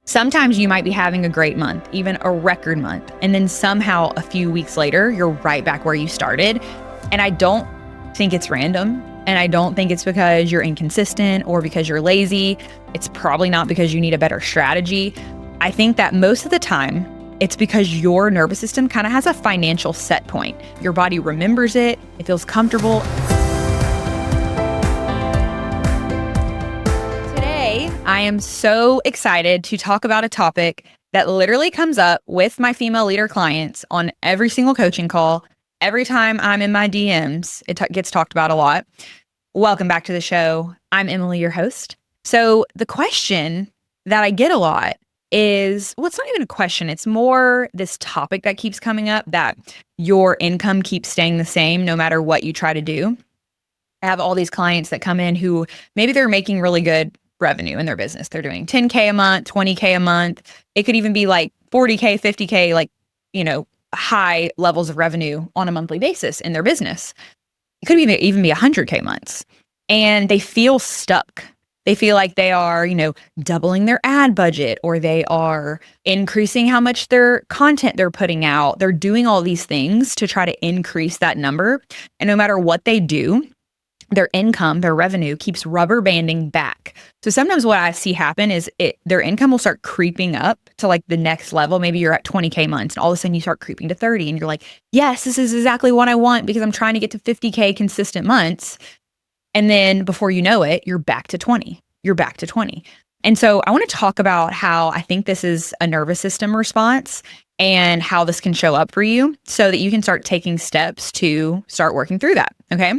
Sometimes you might be having a great month, even a record month, and then somehow a few weeks later, you're right back where you started. And I don't think it's random. And I don't think it's because you're inconsistent or because you're lazy. It's probably not because you need a better strategy. I think that most of the time, it's because your nervous system kind of has a financial set point. Your body remembers it. It feels comfortable. Today, I am so excited to talk about a topic that literally comes up with my female leader clients on every single coaching call. Every time I'm in my DMs, it gets talked about a lot. Welcome back to the show. I'm Emily, your host. So the question that I get a lot is, well, it's not even a question. It's more this topic that keeps coming up, that your income keeps staying the same no matter what you try to do. I have all these clients that come in who maybe they're making really good revenue in their business. They're doing 10K a month, 20K a month. It could even be like 40K, 50K, like, high levels of revenue on a monthly basis in their business. It could even be 100K months. And they feel stuck. They feel like they are, doubling their ad budget, or they are increasing how much their content they're putting out. They're doing all these things to try to increase that number. And no matter what they do, their income, their revenue keeps rubber banding back. So sometimes what I see happen is their income will start creeping up to like the next level. Maybe you're at 20K months and all of a sudden you start creeping to 30 and you're like, yes, this is exactly what I want because I'm trying to get to 50K consistent months. And then before you know it, you're back to 20. You're back to 20. And so I want to talk about how I think this is a nervous system response and how this can show up for you so that you can start taking steps to start working through that. Okay.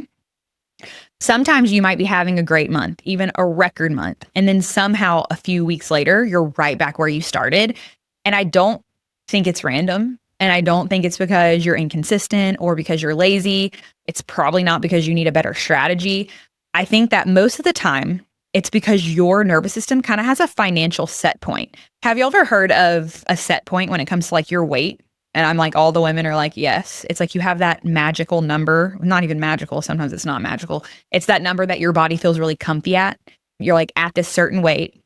Sometimes you might be having a great month, even a record month, and then somehow a few weeks later, you're right back where you started. And I don't think it's random. And I don't think it's because you're inconsistent or because you're lazy. It's probably not because you need a better strategy. I think that most of the time, it's because your nervous system kind of has a financial set point. Have you ever heard of a set point when it comes to like your weight? And I'm like, all the women are like, yes. It's like you have that magical number, not even magical. Sometimes it's not magical. It's that number that your body feels really comfy at. You're like at this certain weight.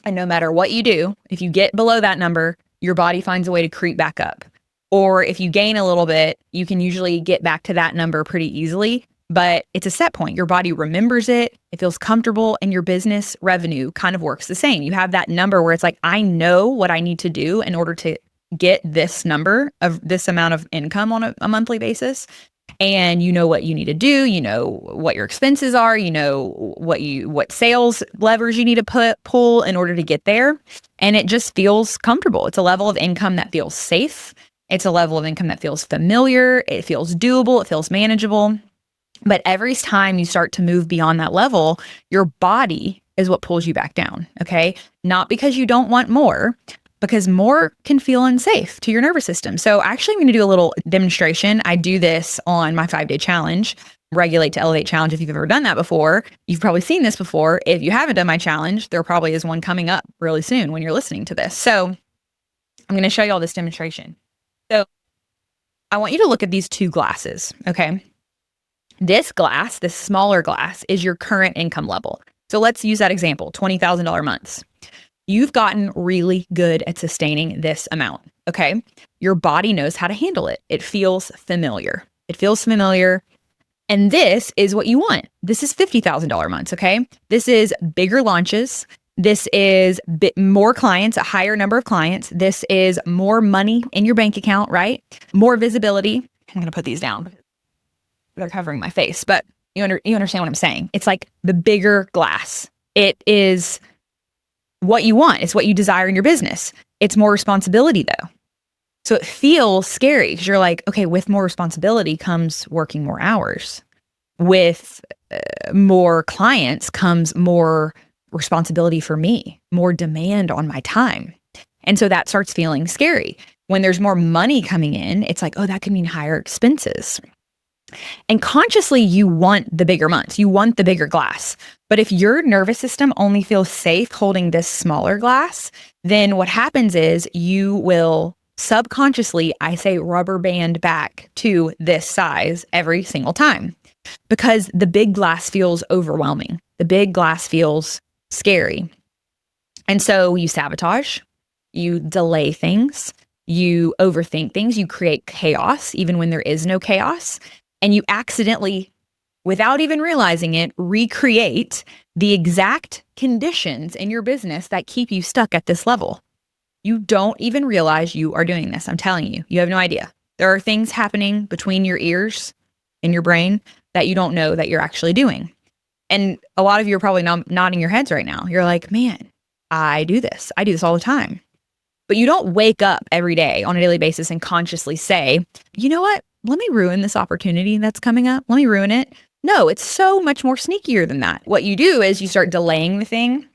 And no matter what you do, if you get below that number, your body finds a way to creep back up. Or if you gain a little bit, you can usually get back to that number pretty easily. But it's a set point. Your body remembers it. It feels comfortable. And your business revenue kind of works the same. You have that number where it's like, I know what I need to do in order to get this number of this amount of income on a monthly basis. And you know what you need to do, you know what your expenses are, you know what sales levers you need to pull in order to get there. And it just feels comfortable. It's a level of income that feels safe. It's a level of income that feels familiar. It feels doable. It feels manageable. But every time you start to move beyond that level, your body is what pulls you back down. Okay. Not because you don't want more, because more can feel unsafe to your nervous system. So actually, I'm going to do a little demonstration. I do this on my 5-day challenge, Regulate to Elevate challenge. If you've ever done that before, you've probably seen this before. If you haven't done my challenge, there probably is one coming up really soon when you're listening to this. So I'm going to show you all this demonstration. So I want you to look at these two glasses. Okay. This glass, this smaller glass, is your current income level. So let's use that example, $20,000 months. You've gotten really good at sustaining this amount, okay? Your body knows how to handle it. It feels familiar. It feels familiar. And this is what you want. This is $50,000 months, okay? This is bigger launches. This is more clients, a higher number of clients. This is more money in your bank account, right? More visibility. I'm going to put these down. They're covering my face, but you understand what I'm saying. It's like the bigger glass. It is what you want. It's what you desire in your business. It's more responsibility though. So it feels scary because you're like, okay, with more responsibility comes working more hours. With more clients comes more responsibility for me, more demand on my time. And so that starts feeling scary. When there's more money coming in, it's like, oh, that could mean higher expenses. And consciously, you want the bigger months. You want the bigger glass. But if your nervous system only feels safe holding this smaller glass, then what happens is you will subconsciously, I say, rubber band back to this size every single time because the big glass feels overwhelming. The big glass feels scary. And so you sabotage, you delay things, you overthink things, you create chaos, even when there is no chaos, and you accidentally, without even realizing it, recreate the exact conditions in your business that keep you stuck at this level. You don't even realize you are doing this. I'm telling you, you have no idea. There are things happening between your ears and your brain that you don't know that you're actually doing. And a lot of you are probably nodding your heads right now. You're like, man, I do this. I do this all the time. But you don't wake up every day on a daily basis and consciously say, you know what? Let me ruin this opportunity that's coming up. Let me ruin it. No, it's so much more sneakier than that. What you do is you start delaying the thing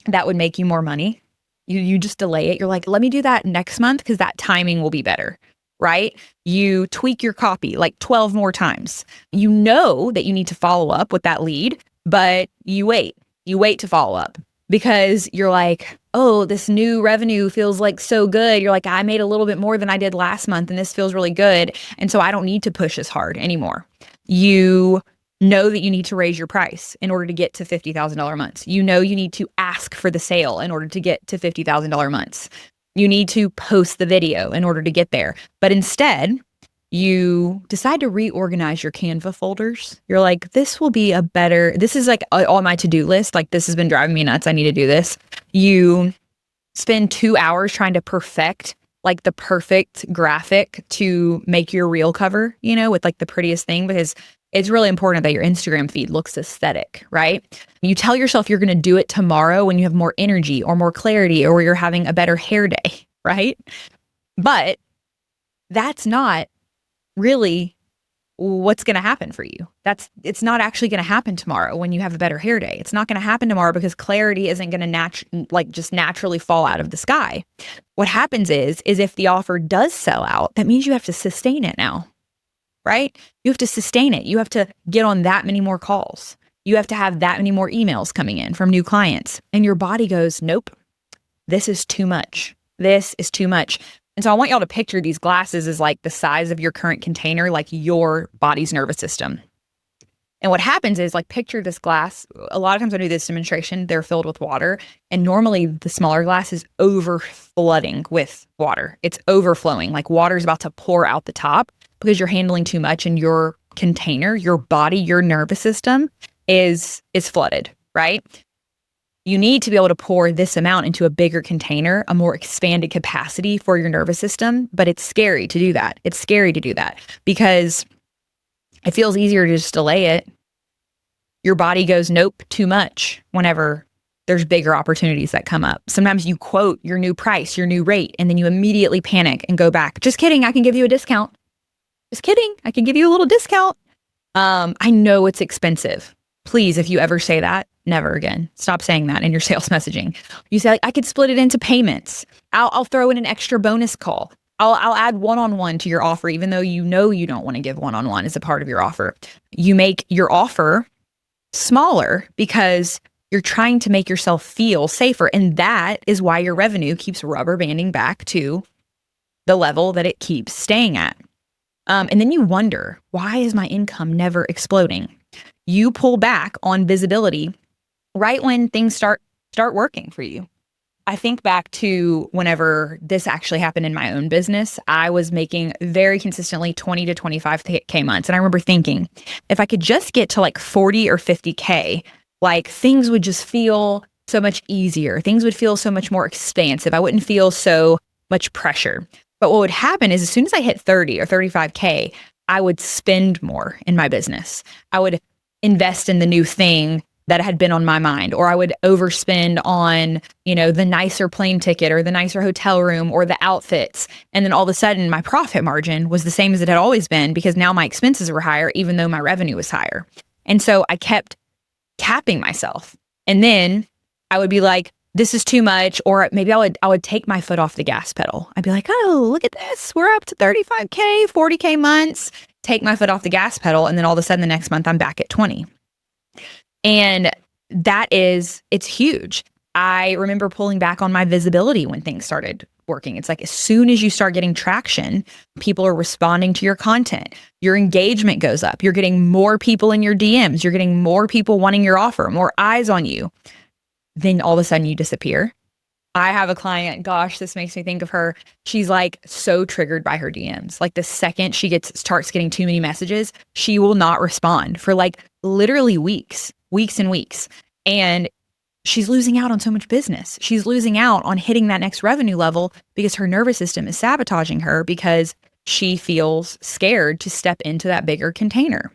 that would make you more money. You just delay it. You're like, let me do that next month because that timing will be better, right? You tweak your copy like 12 more times. You know that you need to follow up with that lead, but you wait. You wait to follow up because you're like, oh, this new revenue feels like so good. You're like, I made a little bit more than I did last month and this feels really good. And so I don't need to push as hard anymore. You know that you need to raise your price in order to get to $50,000 months. You know you need to ask for the sale in order to get to $50,000 months. You need to post the video in order to get there. But instead, you decide to reorganize your Canva folders. You're like, this is like on my to-do list. Like, this has been driving me nuts. I need to do this. You spend 2 hours trying to perfect like the perfect graphic to make your reel cover, with like the prettiest thing, because it's really important that your Instagram feed looks aesthetic, right? You tell yourself you're going to do it tomorrow when you have more energy or more clarity or you're having a better hair day, right? But that's not really what's going to happen for you. It's not actually going to happen tomorrow when you have a better hair day. It's not going to happen tomorrow because clarity isn't going to just naturally fall out of the sky. What happens is if the offer does sell out, that means you have to sustain it now, right? You have to sustain it. You have to get on that many more calls. You have to have that many more emails coming in from new clients. And your body goes, nope, this is too much. This is too much. And so I want y'all to picture these glasses as like the size of your current container, like your body's nervous system. And what happens is, like, picture this glass. A lot of times when I do this demonstration, they're filled with water. And normally the smaller glass is over flooding with water. It's overflowing. Like, water is about to pour out the top because you're handling too much in your container. Your body, your nervous system is flooded, right? You need to be able to pour this amount into a bigger container, a more expanded capacity for your nervous system. But it's scary to do that. It's scary to do that because it feels easier to just delay it. Your body goes, nope, too much whenever there's bigger opportunities that come up. Sometimes you quote your new price, your new rate, and then you immediately panic and go back. Just kidding, I can give you a discount. Just kidding, I can give you a little discount. I know it's expensive. Please, if you ever say that, never again. Stop saying that in your sales messaging. You say, like, I could split it into payments. I'll throw in an extra bonus call. I'll add one-on-one to your offer, even though you don't want to give one-on-one as a part of your offer. You make your offer smaller because you're trying to make yourself feel safer. And that is why your revenue keeps rubber banding back to the level that it keeps staying at. And then you wonder, why is my income never exploding? You pull back on visibility right when things start working for you. I think back to whenever this actually happened in my own business. I was making very consistently 20 to 25K months. And I remember thinking, if I could just get to like 40 or 50K, like, things would just feel so much easier. Things would feel so much more expansive. I wouldn't feel so much pressure. But what would happen is, as soon as I hit 30 or 35K, I would spend more in my business. I would invest in the new thing that had been on my mind, or I would overspend on, the nicer plane ticket or the nicer hotel room or the outfits. And then all of a sudden my profit margin was the same as it had always been because now my expenses were higher, even though my revenue was higher. And so I kept capping myself. And then I would be like, this is too much. Or maybe I would take my foot off the gas pedal. I'd be like, oh, look at this. We're up to 35K, 40K months. Take my foot off the gas pedal. And then all of a sudden the next month I'm back at 20. And it's huge. I remember pulling back on my visibility when things started working. It's like, as soon as you start getting traction, people are responding to your content. Your engagement goes up. You're getting more people in your DMs. You're getting more people wanting your offer, more eyes on you. Then all of a sudden you disappear I have a client, gosh, this makes me think of her. She's like so triggered by her DMs. Like the second she starts getting too many messages, she will not respond for like literally weeks and weeks. And she's losing out on so much business. She's losing out on hitting that next revenue level because her nervous system is sabotaging her because she feels scared to step into that bigger container.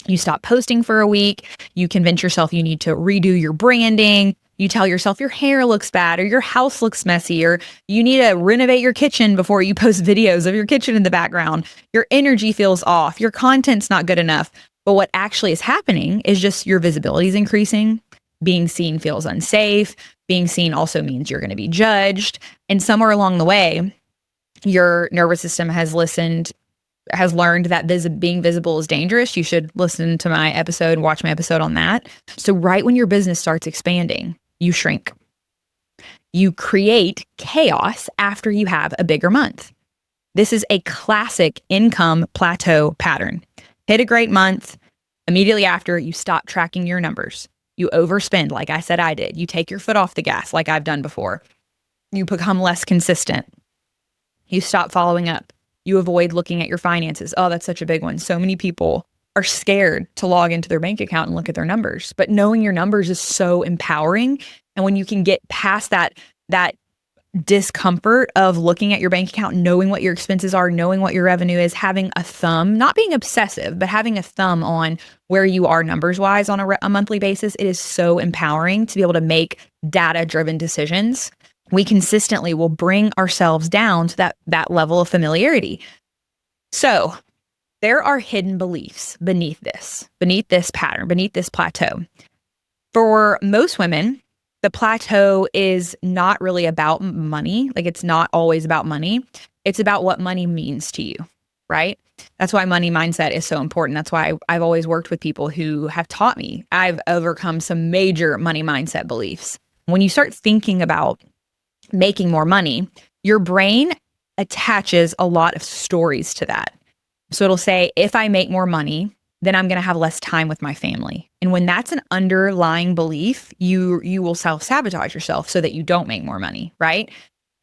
You stop posting for a week. You convince yourself you need to redo your branding. You tell yourself your hair looks bad or your house looks messy or you need to renovate your kitchen before you post videos of your kitchen in the background. Your energy feels off. Your content's not good enough. But what actually is happening is just your visibility is increasing. Being seen feels unsafe. Being seen also means you're going to be judged. And somewhere along the way, your nervous system has learned that being visible is dangerous. You should listen to my episode, watch my episode on that. So right when your business starts expanding, you shrink. You create chaos after you have a bigger month. This is a classic income plateau pattern. Hit a great month. Immediately after, you stop tracking your numbers. You overspend, like I said I did. You take your foot off the gas, like I've done before. You become less consistent. You stop following up. You avoid looking at your finances. Oh, that's such a big one. So many people are scared to log into their bank account and look at their numbers. But knowing your numbers is so empowering. And when you can get past that discomfort of looking at your bank account, knowing what your expenses are, knowing what your revenue is, having a thumb, not being obsessive, but having a thumb on where you are numbers wise on a monthly basis, it is so empowering to be able to make data-driven decisions. We consistently will bring ourselves down to that level of familiarity. So there are hidden beliefs beneath this pattern, beneath this plateau. For most women, the plateau is not really about money. Like it's not always about money. It's about what money means to you, right? That's why money mindset is so important. That's why I've always worked with people who have taught me. I've overcome some major money mindset beliefs. When you start thinking about making more money, your brain attaches a lot of stories to that. So it'll say, if I make more money, then I'm going to have less time with my family. And when that's an underlying belief, you will self-sabotage yourself so that you don't make more money, right?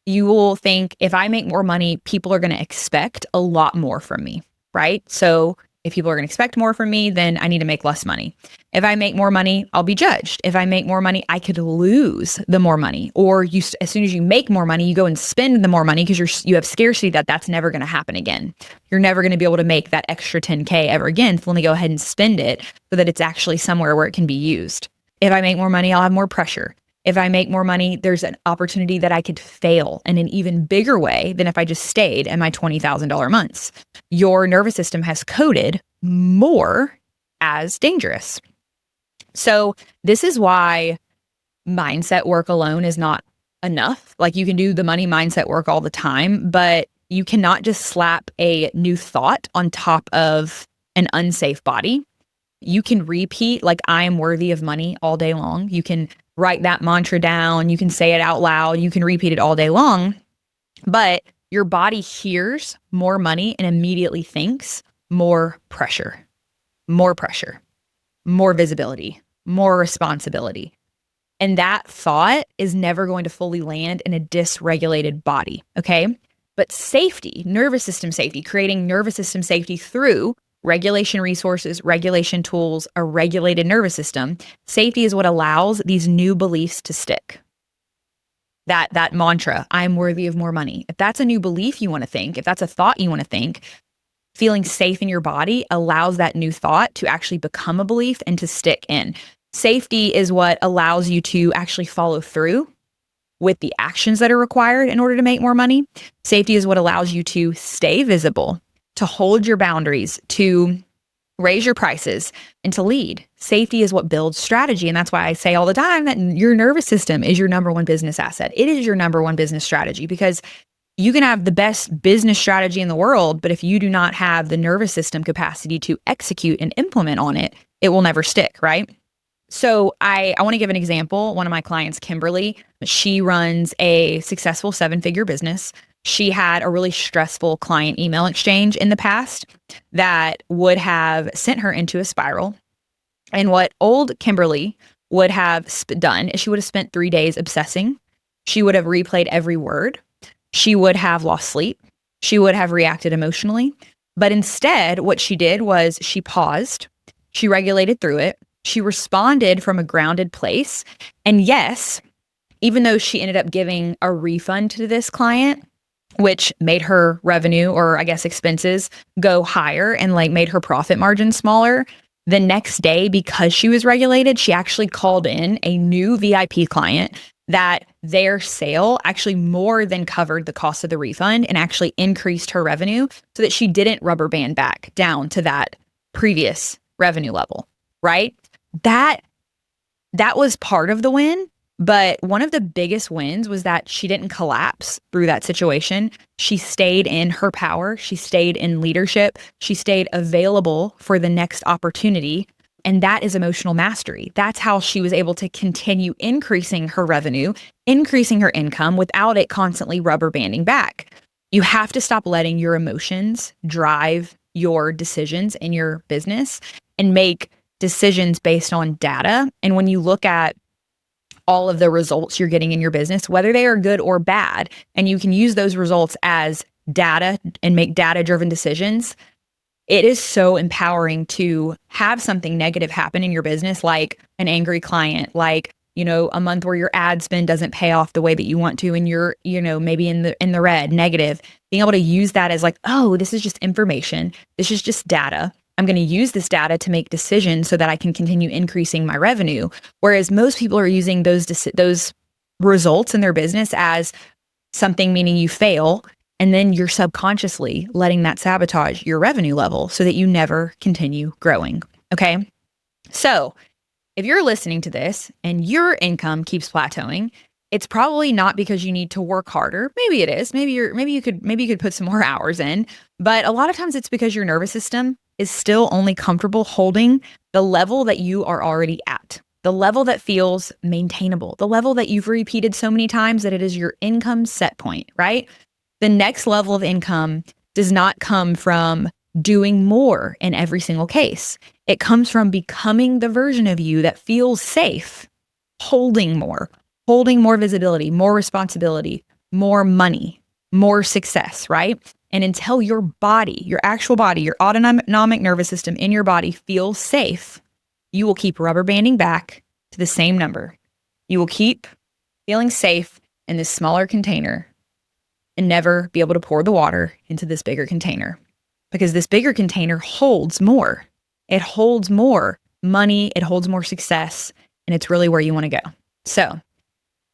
You will think, if I make more money, people are going to expect a lot more from me, right? So if people are going to expect more from me, then I need to make less money. If I make more money, I'll be judged. If I make more money, I could lose the more money. Or as soon as you make more money, you go and spend the more money because you have scarcity that's never going to happen again. You're never going to be able to make that extra 10K ever again. So let me go ahead and spend it so that it's actually somewhere where it can be used. If I make more money, I'll have more pressure. If I make more money, there's an opportunity that I could fail in an even bigger way than if I just stayed in my $20,000 months. Your nervous system has coded more as dangerous. So this is why mindset work alone is not enough. Like you can do the money mindset work all the time, but you cannot just slap a new thought on top of an unsafe body. You can repeat like I am worthy of money all day long. You can write that mantra down. You can say it out loud. You can repeat it all day long. But your body hears more money and immediately thinks more pressure, more visibility, more responsibility. And that thought is never going to fully land in a dysregulated body. Okay. But safety, nervous system safety, creating nervous system safety through regulation resources, regulation tools, a regulated nervous system. Safety is what allows these new beliefs to stick. That mantra, I'm worthy of more money. If that's a new belief you want to think, if that's a thought you want to think, feeling safe in your body allows that new thought to actually become a belief and to stick in. Safety is what allows you to actually follow through with the actions that are required in order to make more money. Safety is what allows you to stay visible, to hold your boundaries, to raise your prices, and to lead. Safety is what builds strategy. And that's why I say all the time that your nervous system is your number one business asset. It is your number one business strategy because you can have the best business strategy in the world, but if you do not have the nervous system capacity to execute and implement on it, it will never stick, right? So I want to give an example. One of my clients, Kimberly, she runs a successful 7-figure business. She had a really stressful client email exchange in the past that would have sent her into a spiral. And what old Kimberly would have done is she would have spent 3 days obsessing She would have replayed every word. She would have lost sleep. She would have reacted emotionally. But instead, what she did was she paused. She regulated through it. She responded from a grounded place. And yes, even though she ended up giving a refund to this client, which made her revenue, or I guess expenses, go higher and like made her profit margin smaller, the next day, because she was regulated, she actually called in a new VIP client that their sale actually more than covered the cost of the refund and actually increased her revenue so that she didn't rubber band back down to that previous revenue level, right? That was part of the win. But one of the biggest wins was that she didn't collapse through that situation. She stayed in her power. She stayed in leadership. She stayed available for the next opportunity. And that is emotional mastery. That's how she was able to continue increasing her revenue, increasing her income without it constantly rubber banding back. You have to stop letting your emotions drive your decisions in your business and make decisions based on data. And when you look at all of the results you're getting in your business, whether they are good or bad, and you can use those results as data and make data-driven decisions, it is so empowering to have something negative happen in your business, like an angry client, like, a month where your ad spend doesn't pay off the way that you want to, and you're, maybe in the red, negative, being able to use that as like, oh, this is just information. This is just data. I'm going to use this data to make decisions so that I can continue increasing my revenue. Whereas most people are using those results in their business as something meaning you fail, and then you're subconsciously letting that sabotage your revenue level so that you never continue growing. Okay. So if you're listening to this and your income keeps plateauing, it's probably not because you need to work harder. Maybe it is. Maybe you could put some more hours in, but a lot of times it's because your nervous system is still only comfortable holding the level that you are already at, the level that feels maintainable, the level that you've repeated so many times that it is your income set point, right? The next level of income does not come from doing more in every single case. It comes from becoming the version of you that feels safe, holding more visibility, more responsibility, more money, more success, right? And until your body, your actual body, your autonomic nervous system in your body feels safe, you will keep rubber banding back to the same number. You will keep feeling safe in this smaller container and never be able to pour the water into this bigger container, because this bigger container holds more. It holds more money. It holds more success. And it's really where you want to go. So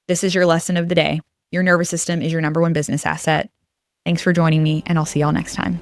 this is your lesson of the day. Your nervous system is your number one business asset. Thanks for joining me, and I'll see y'all next time.